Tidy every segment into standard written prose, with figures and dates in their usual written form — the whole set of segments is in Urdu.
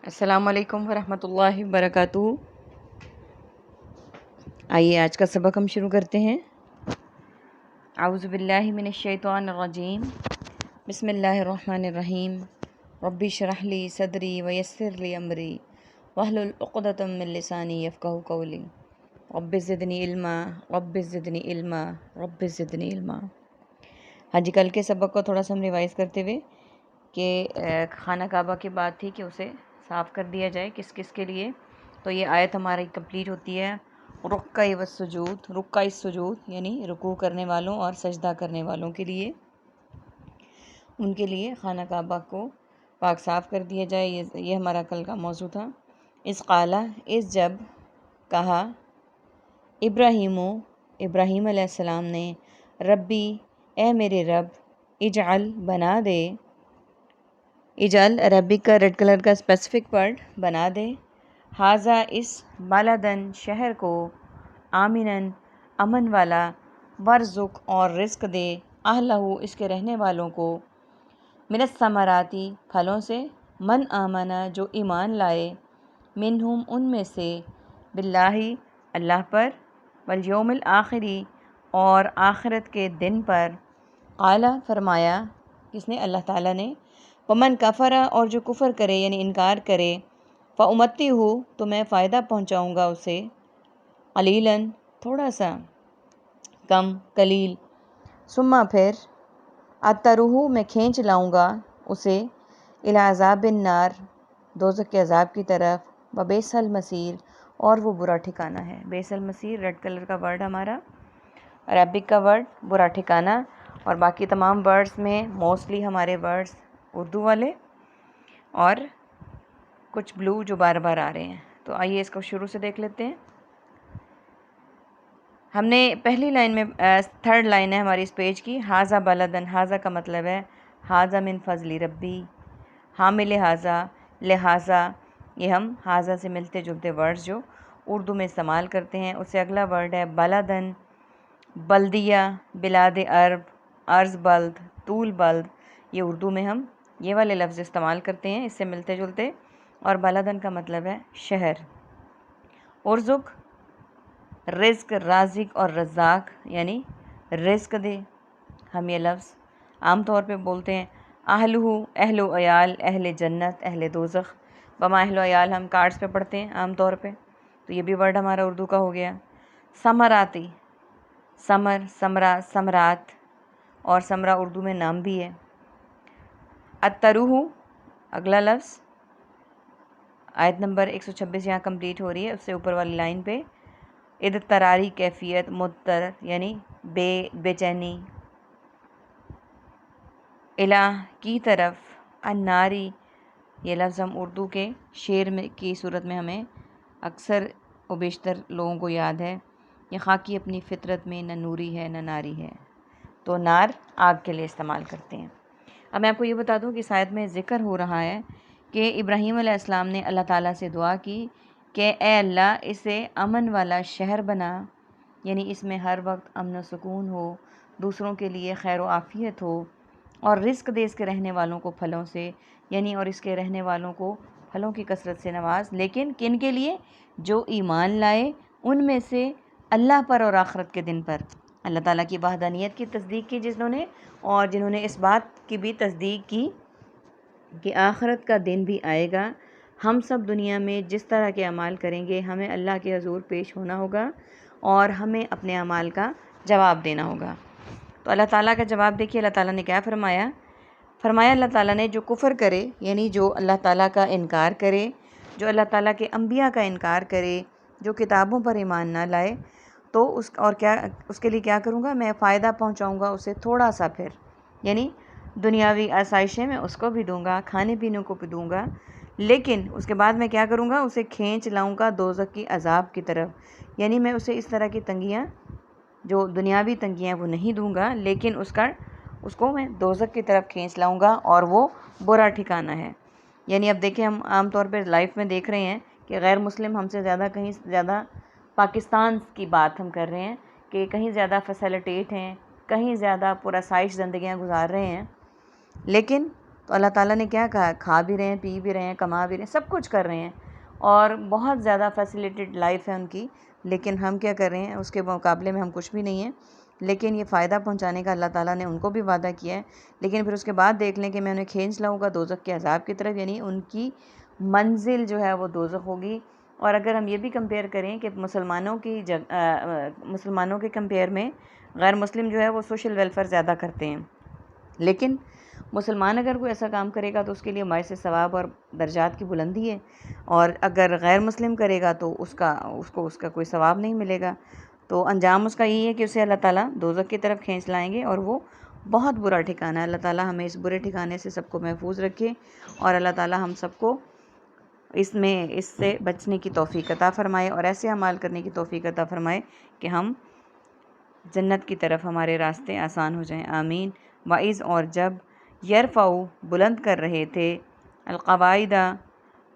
السلام علیکم ورحمۃ اللہ وبرکاتہ۔ آئیے آج کا سبق ہم شروع کرتے ہیں۔ اعوذ باللہ من الشیطان الرجیم، بسم اللہ الرحمن الرحیم۔ رب اشرح لی صدری ویسر لی امری واحلل عقدۃ من لسانی یفقہوا قولی۔ رب زدنی علما، رب زدنی علما، رب زدنی علما۔ ہاں جی، کل کے سبق کو تھوڑا سا ہم ریوائز کرتے ہوئے کہ خانہ کعبہ کی بات تھی کہ اسے صاف کر دیا جائے کس کس کے لیے، تو یہ آیت ہماری کمپلیٹ ہوتی ہے رکع والسجود، رکع السجود یعنی رکوع کرنے والوں اور سجدہ کرنے والوں کے لیے، ان کے لیے خانہ کعبہ کو پاک صاف کر دیا جائے۔ یہ ہمارا کل کا موضوع تھا۔ اس قالہ، اس جب کہا ابراہیم علیہ السلام نے، ربی اے میرے رب، اجعل بنا دے، اجعل عربک کا ریڈ کلر کا اسپیسیفک ورڈ بنا دے، ھذا اس بلدن شہر کو، آمنن امن والا، ورزق اور رزق دے، اہلہ اس کے رہنے والوں کو، من الثمراتی پھلوں سے، من آمنا جو ایمان لائے، منہم ان میں سے، باللہ اللہ پر، والیوم الآخری اور آخرت کے دن پر، قال فرمایا، کس نے؟ اللہ تعالیٰ نے، ومن کفر اور جو کفر کرے یعنی انکار کرے، فأمتعہ تو میں فائدہ پہنچاؤں گا اسے، قلیلاً تھوڑا سا، کم قلیل، ثم پھر، اضطرہ میں کھینچ لاؤں گا اسے، الی عذاب النار دوزخ کے عذاب کی طرف، وبئس المصیر اور وہ برا ٹھکانہ ہے۔ بئس المصیر ریڈ کلر کا ورڈ ہمارا، عربک کا ورڈ برا ٹھکانہ، اور باقی تمام ورڈز میں موسٹلی ہمارے ورڈز اردو والے اور کچھ بلو جو بار بار آ رہے ہیں۔ تو آئیے اس کو شروع سے دیکھ لیتے ہیں۔ ہم نے پہلی لائن میں، تھرڈ لائن ہے ہماری اس پیج کی، ھذا بلدن، ھذا کا مطلب ہے ھذا من فضل ربی، حامل ھذا، لہذا، یہ ہم ھذا سے ملتے جلتے ورڈز جو اردو میں استعمال کرتے ہیں۔ اس سے اگلا ورڈ ہے بلدن، بلدیہ، بلاد عرب، ارض بلد، طول بلد، یہ اردو میں ہم یہ والے لفظ استعمال کرتے ہیں اس سے ملتے جلتے، اور بلدن کا مطلب ہے شہر۔ ارزق، رزق، رازق اور رزاق یعنی رزق دے، ہم یہ لفظ عام طور پہ بولتے ہیں۔ اہلہ، اہل و عیال، اہل جنت، اہل دوزخ، وما اہل و عیال ہم کارڈز پہ پڑھتے ہیں عام طور پہ، تو یہ بھی ورڈ ہمارا اردو کا ہو گیا۔ ثمراتی، ثمر، ثمرہ، ثمرات، اور ثمرہ اردو میں نام بھی ہے۔ اضطرہ اگلا لفظ، آیت نمبر 126 یہاں کمپلیٹ ہو رہی ہے، اس سے اوپر والی لائن پہ، اضطراری کیفیت، مضطر یعنی بے چینی، الہ کی طرف، الناری یہ لفظ ہم اردو کے شعر میں کی صورت میں ہمیں اکثر و بیشتر لوگوں کو یاد ہے، یہ خاکی اپنی فطرت میں نہ نوری ہے نہ ناری ہے، تو نار آگ کے لیے استعمال کرتے ہیں۔ اب میں آپ کو یہ بتا دوں کہ اس آیت میں ذکر ہو رہا ہے کہ ابراہیم علیہ السلام نے اللہ تعالیٰ سے دعا کی کہ اے اللہ اسے امن والا شہر بنا، یعنی اس میں ہر وقت امن و سکون ہو، دوسروں کے لیے خیر و عافیت ہو، اور رزق دے اس کے رہنے والوں کو پھلوں سے، یعنی اور اس کے رہنے والوں کو پھلوں کی کثرت سے نواز، لیکن کن کے لیے؟ جو ایمان لائے ان میں سے اللہ پر اور آخرت کے دن پر، اللہ تعالیٰ کی وحدانیت کی تصدیق کی جنہوں نے، اور جنہوں نے اس بات کی بھی تصدیق کی کہ آخرت کا دن بھی آئے گا، ہم سب دنیا میں جس طرح کے اعمال کریں گے ہمیں اللہ کے حضور پیش ہونا ہوگا اور ہمیں اپنے اعمال کا جواب دینا ہوگا۔ تو اللہ تعالیٰ کا جواب دیکھیے، اللہ تعالیٰ نے کیا فرمایا؟ فرمایا اللہ تعالیٰ نے جو کفر کرے، یعنی جو اللہ تعالیٰ کا انکار کرے، جو اللہ تعالیٰ کے انبیاء کا انکار کرے، جو کتابوں پر ایمان نہ لائے، تو اس کے لیے کیا کروں گا؟ میں فائدہ پہنچاؤں گا اسے تھوڑا سا، پھر یعنی دنیاوی آسائشیں میں اس کو بھی دوں گا، کھانے پینے کو بھی دوں گا، لیکن اس کے بعد میں کیا کروں گا؟ اسے کھینچ لاؤں گا دوزخ کی عذاب کی طرف، یعنی میں اسے اس طرح کی تنگیاں، جو دنیاوی تنگیاں وہ نہیں دوں گا، لیکن اس کو میں دوزخ کی طرف کھینچ لاؤں گا، اور وہ برا ٹھکانہ ہے۔ یعنی اب دیکھیں، ہم عام طور پہ لائف میں دیکھ رہے ہیں کہ غیر مسلم ہم سے زیادہ، کہیں زیادہ پاکستان کی بات ہم کر رہے ہیں کہ کہیں زیادہ فیسیلیٹیٹ ہیں، کہیں زیادہ پرآسائش زندگیاں گزار رہے ہیں، لیکن تو اللہ تعالیٰ نے کیا کہا؟ کھا بھی رہے ہیں، پی بھی رہے ہیں، کما بھی رہے ہیں، سب کچھ کر رہے ہیں اور بہت زیادہ فیسیلیٹیڈ لائف ہے ان کی، لیکن ہم کیا کر رہے ہیں؟ اس کے مقابلے میں ہم کچھ بھی نہیں ہیں۔ لیکن یہ فائدہ پہنچانے کا اللہ تعالیٰ نے ان کو بھی وعدہ کیا ہے، لیکن پھر اس کے بعد دیکھ لیں کہ میں انہیں کھینچ لاؤں گا دوزخ کے عذاب کی طرف، یعنی ان کی منزل جو ہے وہ دوزخ ہوگی۔ اور اگر ہم یہ بھی کمپیئر کریں کہ مسلمانوں کے کمپیئر میں غیر مسلم جو ہے وہ سوشل ویلفیئر زیادہ کرتے ہیں، لیکن مسلمان اگر کوئی ایسا کام کرے گا تو اس کے لیے باعث ثواب اور درجات کی بلندی ہے، اور اگر غیر مسلم کرے گا تو اس کا کوئی ثواب نہیں ملے گا۔ تو انجام اس کا یہی ہے کہ اسے اللہ تعالیٰ دوزخ کی طرف کھینچ لائیں گے، اور وہ بہت برا ٹھکانہ ہے۔ اللہ تعالیٰ ہمیں اس برے ٹھکانے سے سب کو محفوظ رکھے، اور اللہ تعالیٰ ہم سب کو اس سے بچنے کی توفیق عطا فرمائے، اور ایسے اعمال کرنے کی توفیق عطا فرمائے کہ ہم جنت کی طرف ہمارے راستے آسان ہو جائیں، آمین۔ وَإِذْ اور جب یرفعو بلند کر رہے تھے، القواعد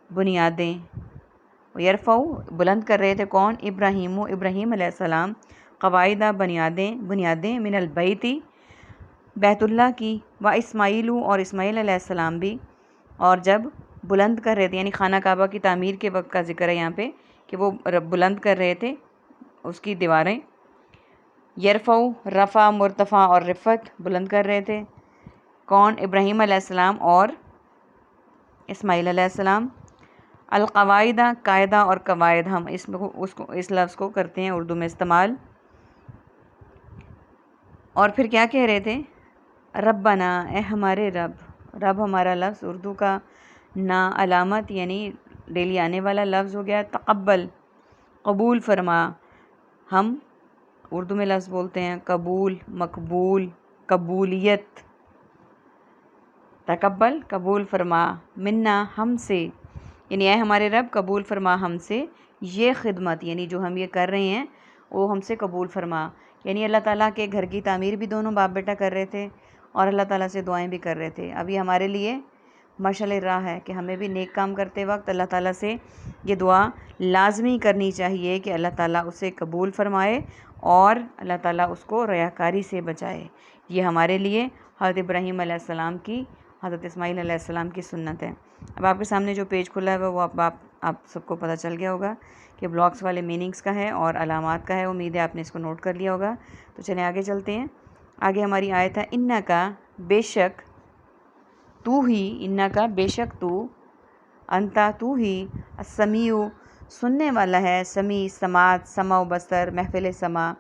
بنیادیں، یرفعو بلند کر رہے تھے کون؟ ابراہیم علیہ السلام، قواعد بنیادیں من البیتی بیت اللہ کی، و اسماعیل اور اسماعیل علیہ السلام بھی، اور جب بلند کر رہے تھے، یعنی خانہ کعبہ کی تعمیر کے وقت کا ذکر ہے یہاں پہ کہ وہ بلند کر رہے تھے اس کی دیواریں۔ یرفعو رفع، مرتفع اور رفعت، بلند کر رہے تھے کون؟ ابراہیم علیہ السلام اور اسماعیل علیہ السلام۔ القواعد قاعدہ اور قواعد، ہم اس لفظ کو کرتے ہیں اردو میں استعمال۔ اور پھر کیا کہہ رہے تھے؟ ربنا، اے ہمارے رب۔ رب ہمارا لفظ اردو کا نا علامت یعنی ڈیلی آنے والا لفظ ہو گیا۔ تقبل، قبول فرما، ہم اردو میں لفظ بولتے ہیں قبول، مقبول، قبولیت۔ تقبل، قبول فرما، منا، ہم سے، یعنی اے ہمارے رب قبول فرما ہم سے یہ خدمت، یعنی جو ہم یہ کر رہے ہیں وہ ہم سے قبول فرما۔ یعنی اللہ تعالیٰ کے گھر کی تعمیر بھی دونوں باپ بیٹا کر رہے تھے، اور اللہ تعالیٰ سے دعائیں بھی کر رہے تھے۔ ابھی ہمارے لیے مشعل راہ ہے کہ ہمیں بھی نیک کام کرتے وقت اللہ تعالیٰ سے یہ دعا لازمی کرنی چاہیے کہ اللہ تعالیٰ اسے قبول فرمائے اور اللہ تعالیٰ اس کو ریاکاری سے بچائے۔ یہ ہمارے لیے حضرت ابراہیم علیہ السلام کی، حضرت اسماعیل علیہ السلام کی سنت ہے۔ اب آپ کے سامنے جو پیج کھلا ہے وہ آپ سب کو پتہ چل گیا ہوگا کہ بلاکس والے میننگز کا ہے اور علامات کا ہے۔ امید ہے آپ نے اس کو نوٹ کر لیا ہوگا۔ تو چلیں آگے چلتے ہیں۔ آگے ہماری آیت ہے انکا، بے شک تو ہی، انکا بے شک تو، انتا تو ہی، السمیع سننے والا ہے، سمیع سماعت، سمع و بصر، محفل سماع،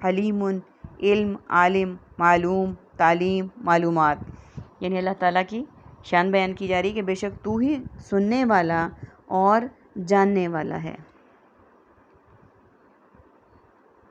علیم علم، عالم معلوم، تعلیم معلومات۔ یعنی اللہ تعالیٰ کی شان بیان کی جا رہی ہے کہ بے شک تو ہی سننے والا اور جاننے والا ہے۔